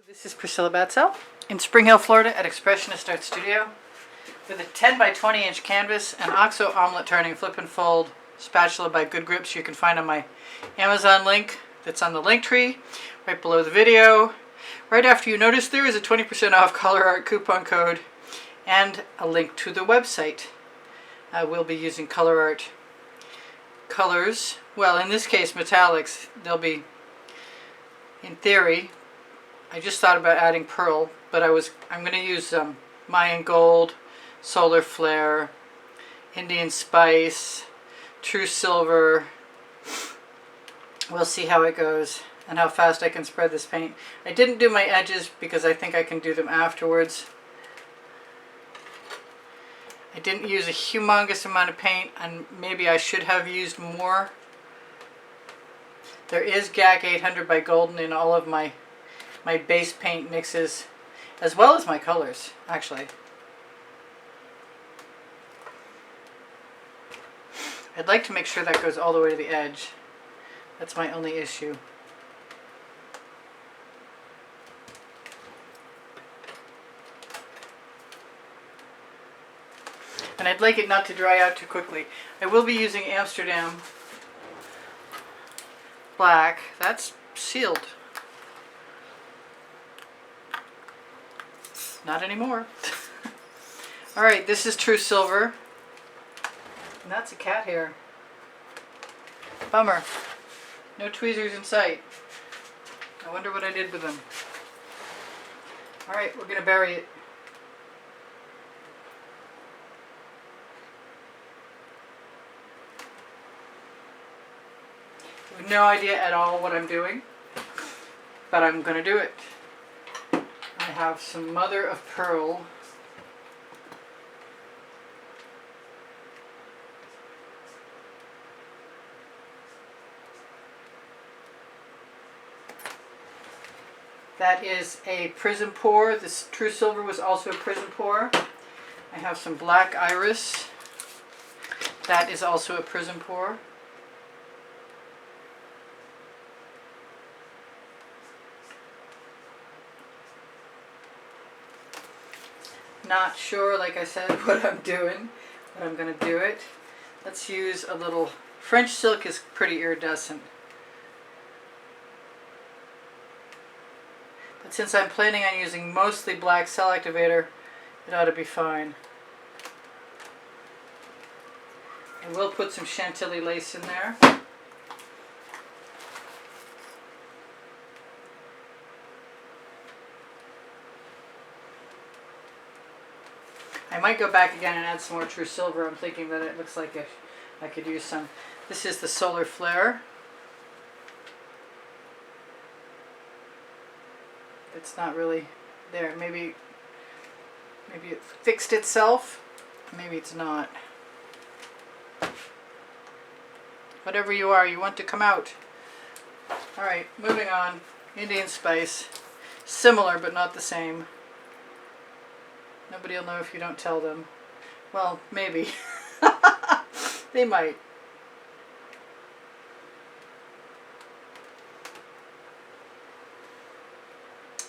This is Priscilla Batzell in Spring Hill, Florida at Expressionist Art Studio with a 10 by 20 inch canvas and OXO omelet turning flip and fold spatula by Good Grips you can find on my Amazon link that's on the link tree right below the video. Right after you notice there is a 20% off Colour Arte coupon code and a link to the website. I will be using Colour Arte colors, well in this case metallics. They'll be, in theory, I just thought about adding pearl, but I'm going to use Mayan Gold, Solar Flare, Indian Spice, True Silver. We'll see how it goes and how fast I can spread this paint. I didn't do my edges because I think I can do them afterwards. I didn't use a humongous amount of paint, and maybe I should have used more. There is GAC 800 by Golden in all of my base paint mixes, as well as my colors, actually. I'd like to make sure that goes all the way to the edge. That's my only issue. And I'd like it not to dry out too quickly. I will be using Amsterdam Black. That's sealed. Not anymore. Alright, this is True Silver. And that's a cat hair. Bummer. No tweezers in sight. I wonder what I did with them. Alright, we're going to bury it. I have no idea at all what I'm doing, but I'm going to do it. I have some Mother of Pearl. That is a Prizm Pour. This True Silver was also a Prizm Pour. I have some Black Iris. That is also a Prizm Pour. Not sure, like I said, what I'm doing, but I'm going to do it. Let's use a little, French silk is pretty iridescent. But since I'm planning on using mostly black cell activator, it ought to be fine. I will put some Chantilly lace in there. I might go back again and add some more True Silver. I'm thinking that it looks like I could use some. This is the Solar Flare. It's not really there. Maybe it fixed itself. Maybe it's not. Whatever you are, you want to come out. Alright, moving on. Indian Spice. Similar, but not the same. Nobody will know if you don't tell them. Well, maybe. They might.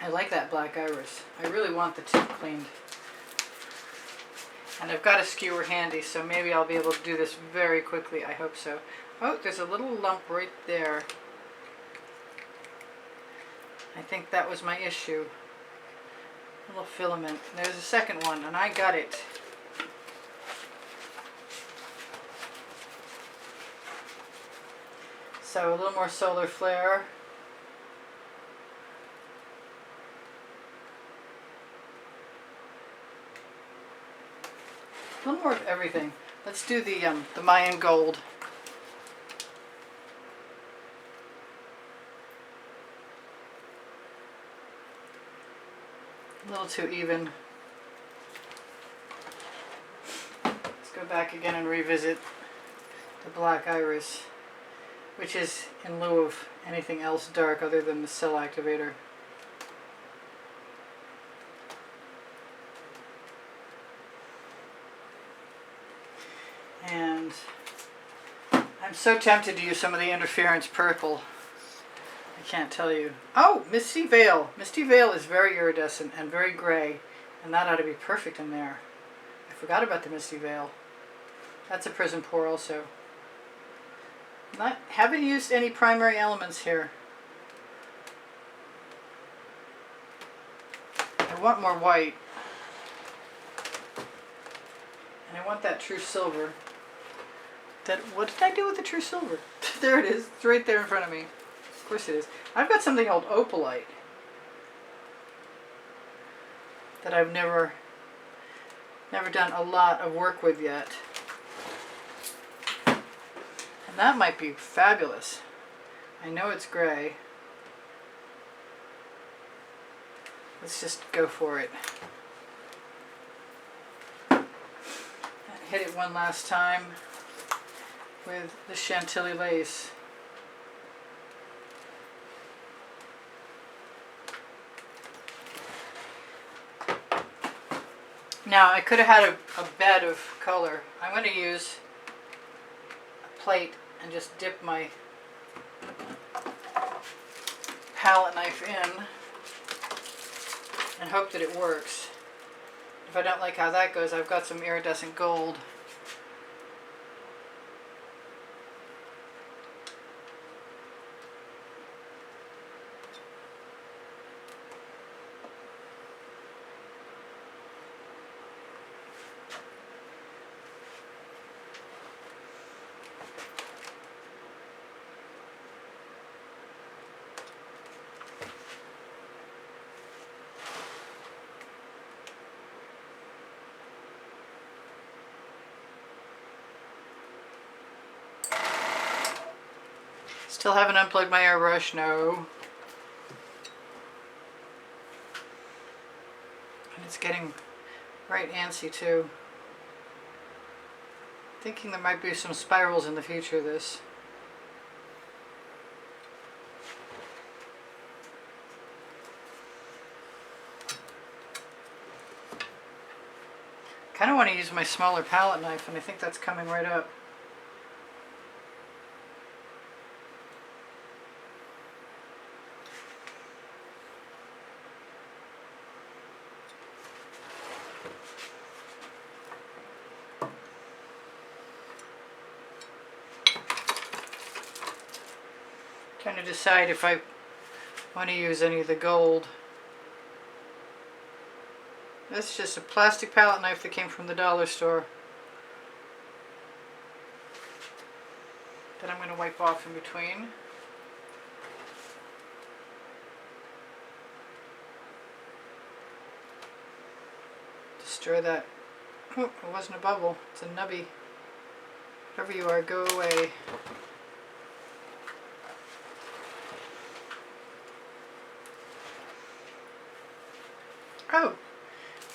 I like that Black Iris. I really want the tip cleaned. And I've got a skewer handy, so maybe I'll be able to do this very quickly. I hope so. Oh, there's a little lump right there. I think that was my issue. Little filament. There's a second one, and I got it. So a little more Solar Flare. A little more of everything. Let's do the Mayan Gold. A little too even. Let's go back again and revisit the Black Iris, which is in lieu of anything else dark other than the cell activator. And I'm so tempted to use some of the interference purple. I can't tell you. Oh, Misty Veil. Misty Veil is very iridescent and very gray, and that ought to be perfect in there. I forgot about the Misty Veil. That's a Prizm Pour also. Haven't used any primary elements here. I want more white. And I want that true silver. What did I do with the true silver? There it is. It's right there in front of me. Of course it is. I've got something called Opalite that I've never done a lot of work with yet. And that might be fabulous. I know it's gray. Let's just go for it. Hit it one last time with the Chantilly lace. Now I could have had a bed of color. I'm going to use a plate and just dip my palette knife in and hope that it works. If I don't like how that goes, I've got some iridescent gold. Still haven't unplugged my airbrush, no. And it's getting right antsy too. Thinking there might be some spirals in the future of this. Kind of want to use my smaller palette knife, and I think that's coming right up. Trying to decide if I want to use any of the gold. That's just a plastic palette knife that came from the dollar store that I'm going to wipe off in between. Destroy that. Oh, it wasn't a bubble. It's a nubby. Wherever you are, go away. Oh,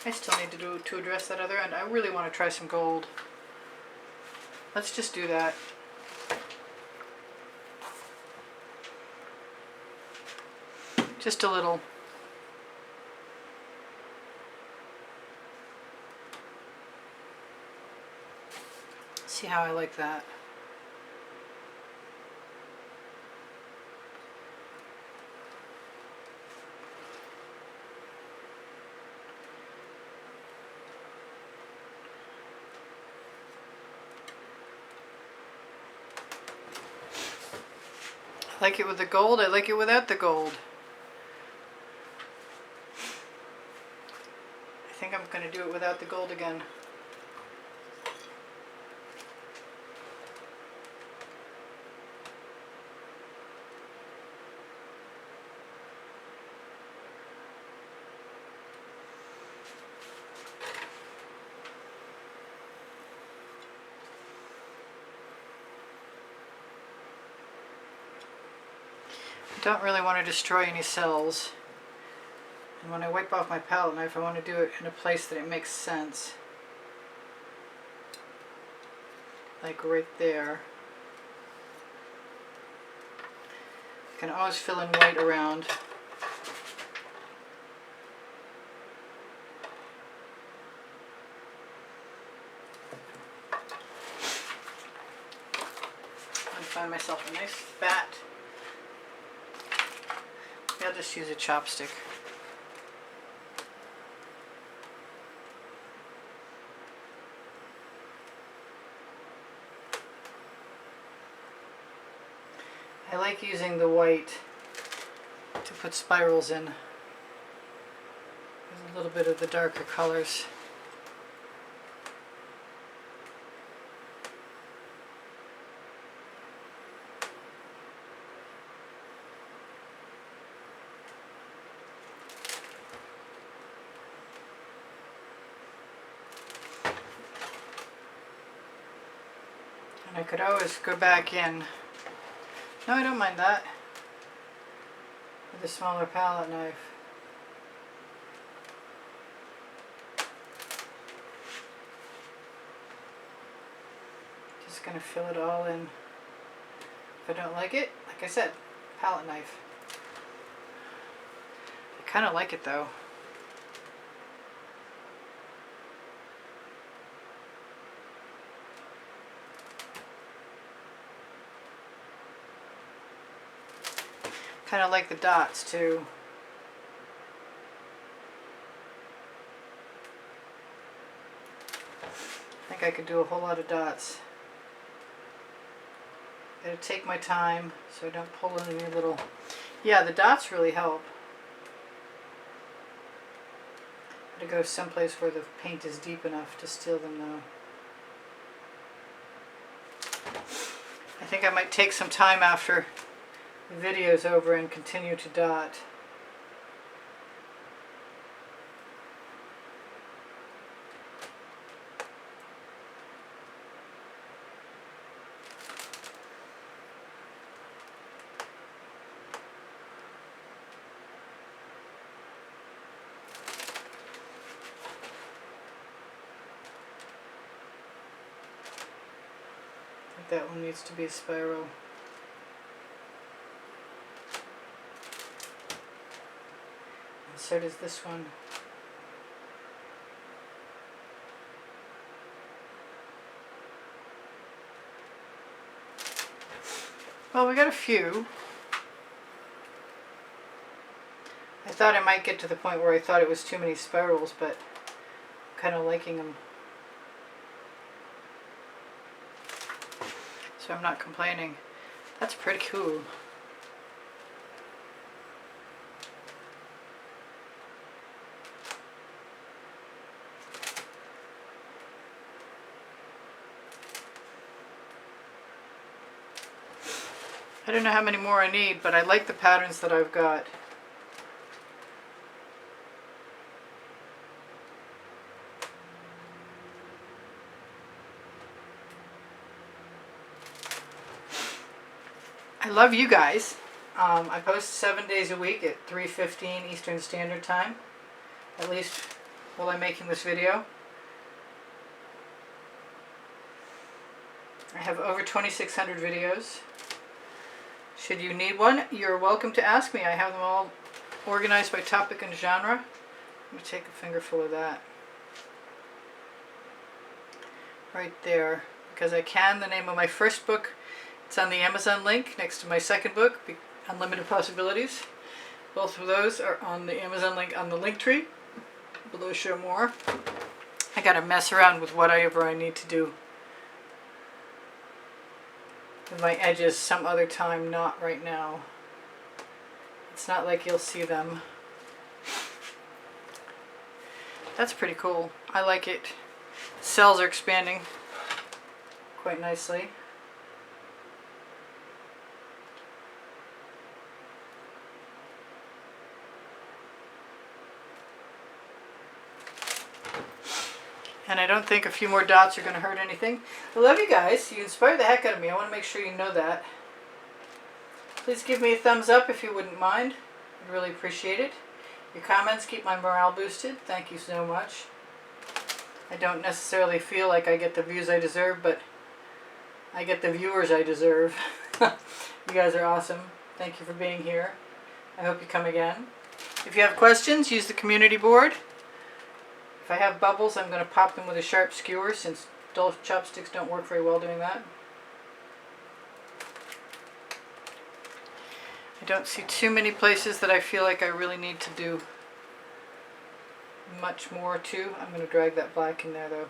I still need to address that other end. I really want to try some gold. Let's just do that. Just a little. See how I like that. I like it with the gold, I like it without the gold. I think I'm going to do it without the gold again. I don't really want to destroy any cells. And when I wipe off my palette knife, I want to do it in a place that it makes sense. Like right there. I can always fill in white around. And find myself a nice fat I'll just use a chopstick. I like using the white to put spirals in. There's a little bit of the darker colors. And I could always go back in. No, I don't mind that. With a smaller palette knife. Just going to fill it all in. If I don't like it, like I said, palette knife. I kind of like it though. Kind of like the dots too. I think I could do a whole lot of dots. Gotta take my time so I don't pull in any little... Yeah, the dots really help. Gotta go someplace where the paint is deep enough to steal them though. I think I might take some time after the video's over and continue to dot. I think that one needs to be a spiral. So does this one. Well, we got a few. I thought I might get to the point where I thought it was too many spirals, but I'm kind of liking them. So I'm not complaining. That's pretty cool. I don't know how many more I need, but I like the patterns that I've got. I love you guys. I post 7 days a week at 3:15 Eastern Standard Time, at least while I'm making this video. I have over 2,600 videos. Should you need one, you're welcome to ask me. I have them all organized by topic and genre. Let me take a fingerful of that. Right there. Because I can. The name of my first book, it's on the Amazon link next to my second book, Unlimited Possibilities. Both of those are on the Amazon link on the link tree. Below show more. I gotta mess around with whatever I need to do with my edges some other time, not right now. It's not like you'll see them. That's pretty cool. I like it. Cells are expanding quite nicely. And I don't think a few more dots are going to hurt anything. I love you guys. You inspire the heck out of me. I want to make sure you know that. Please give me a thumbs up if you wouldn't mind. I'd really appreciate it. Your comments keep my morale boosted. Thank you so much. I don't necessarily feel like I get the views I deserve, but I get the viewers I deserve. You guys are awesome. Thank you for being here. I hope you come again. If you have questions, use the community board. If I have bubbles, I'm going to pop them with a sharp skewer since dull chopsticks don't work very well doing that. I don't see too many places that I feel like I really need to do much more to. I'm going to drag that black in there though.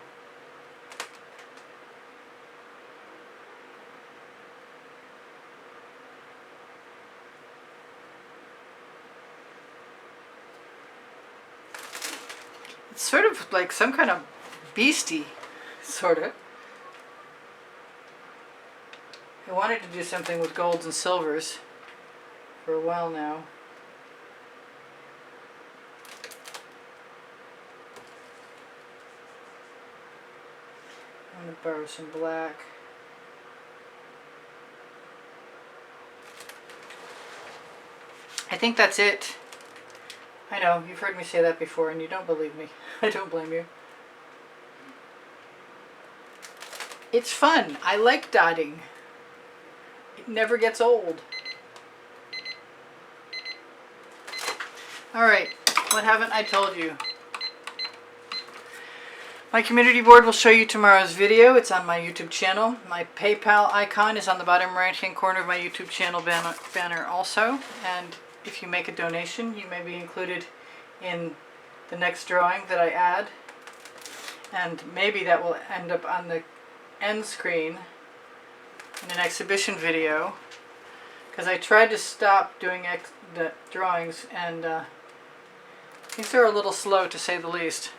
It's sort of like some kind of beastie, sort of. I wanted to do something with golds and silvers for a while now. I'm going to borrow some black. I think that's it. I know, you've heard me say that before and you don't believe me. I don't blame you. It's fun. I like dotting. It never gets old. Alright, what haven't I told you? My community board will show you tomorrow's video. It's on my YouTube channel. My PayPal icon is on the bottom right hand corner of my YouTube channel banner also. And if you make a donation, you may be included in the next drawing that I add. And maybe that will end up on the end screen in an exhibition video. Because I tried to stop doing the drawings and things are a little slow to say the least.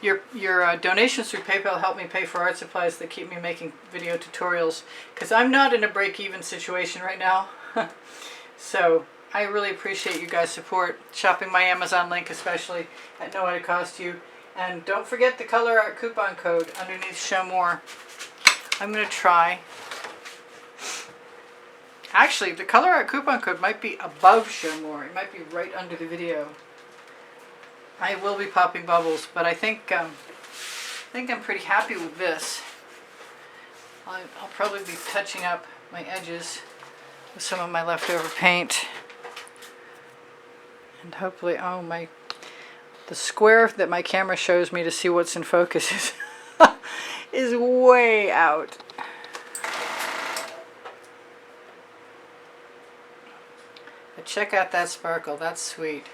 Your donations through PayPal help me pay for art supplies that keep me making video tutorials. Because I'm not in a break-even situation right now. So I really appreciate you guys' support. Shopping my Amazon link especially at no added cost to you. And don't forget the Colour Arte coupon code underneath Show More. I'm going to try. Actually, the Colour Arte coupon code might be above Show More. It might be right under the video. I will be popping bubbles, but I think I'm pretty happy with this. I'll probably be touching up my edges with some of my leftover paint. And hopefully, the square that my camera shows me to see what's in focus is way out. But check out that sparkle, that's sweet.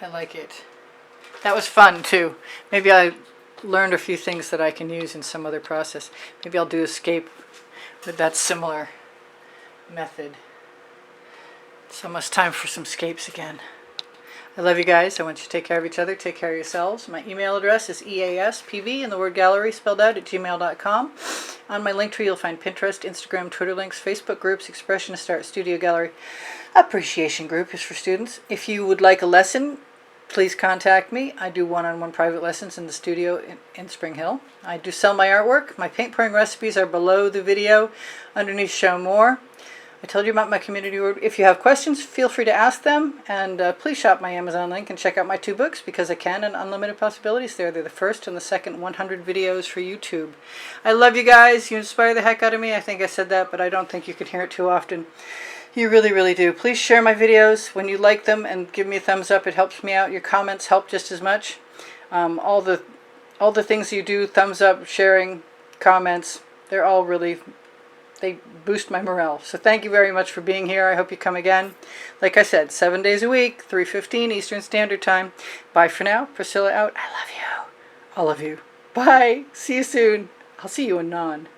I like it. That was fun too. Maybe I learned a few things that I can use in some other process. Maybe I'll do escape with that similar method. It's almost time for some scapes again. I love you guys. I want you to take care of each other. Take care of yourselves. My email address is EASPV and the word gallery spelled out at gmail.com. On my link tree you'll find Pinterest, Instagram, Twitter links, Facebook groups, Expressionist Art Studio Gallery. Appreciation group is for students. If you would like a lesson, please contact me. I do one-on-one private lessons in the studio in Spring Hill. I do sell my artwork. My paint pouring recipes are below the video underneath Show More. I told you about my community board. If you have questions, feel free to ask them. And please shop my Amazon link and check out my 2 books, Because I Can and Unlimited Possibilities. They're the first and the second 100 videos for YouTube. I love you guys. You inspire the heck out of me. I think I said that, but I don't think you can hear it too often. You really, really do. Please share my videos when you like them and give me a thumbs up. It helps me out. Your comments help just as much. All the things you do, thumbs up, sharing, comments, they're all really, they boost my morale. So thank you very much for being here. I hope you come again. Like I said, 7 days a week, 3:15 Eastern Standard Time. Bye for now. Priscilla out. I love you. All of you. Bye. See you soon. I'll see you anon.